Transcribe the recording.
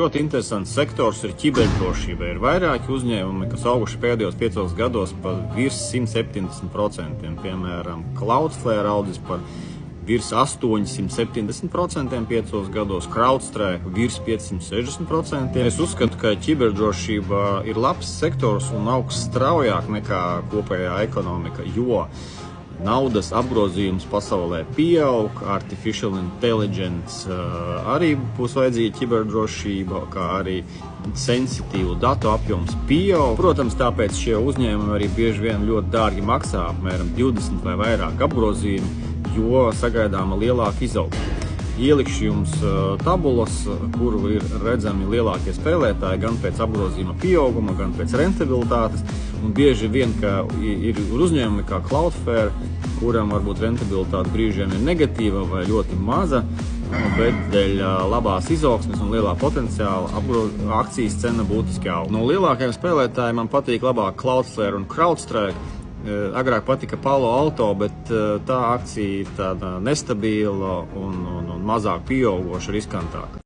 Ļoti interesants sektors ir ķiberdrošība. Ir vairāki uzņēmumi, kas auguši pēdējos 5 gados par virs 170%. Piemēram, Cloudflare audzis par virs 870% 5 gados, CrowdStrike virs 560%. Es uzskatu, ka ķiberdrošība ir labs sektors un augs straujāk nekā kopējā ekonomika, jo naudas apgrozījums pasaulē pieaug, artificial intelligence arī būs vajadzīga ķiberdrošība, kā arī sensitīvu datu apjoms pieaug. Protams, tāpēc šie uzņēmumi arī bieži vien ļoti dārgi maksā, apmēram 20 vai vairāk apgrozījumi, jo sagaidāma lielāka izaugsme. Ielikšu jums tabulas, kur ir redzami lielākie spēlētāji gan pēc apgrozījuma pieauguma, gan pēc rentabilitātes. Un bieži vien, ka ir uzņēmumi kā Cloudflare, kuram varbūt rentabilitāte brīžiem ir negatīva vai ļoti maza, bet dēļ labās izaugsmes un lielā potenciāla akcijas cena būtiski aug. No lielākajiem spēlētājiem man patīk labāk Cloudflare un CrowdStrike. Agrāk patika Palo Alto, bet tā akcija ir tāda nestabila un mazāk pieaugoša, riskantāka.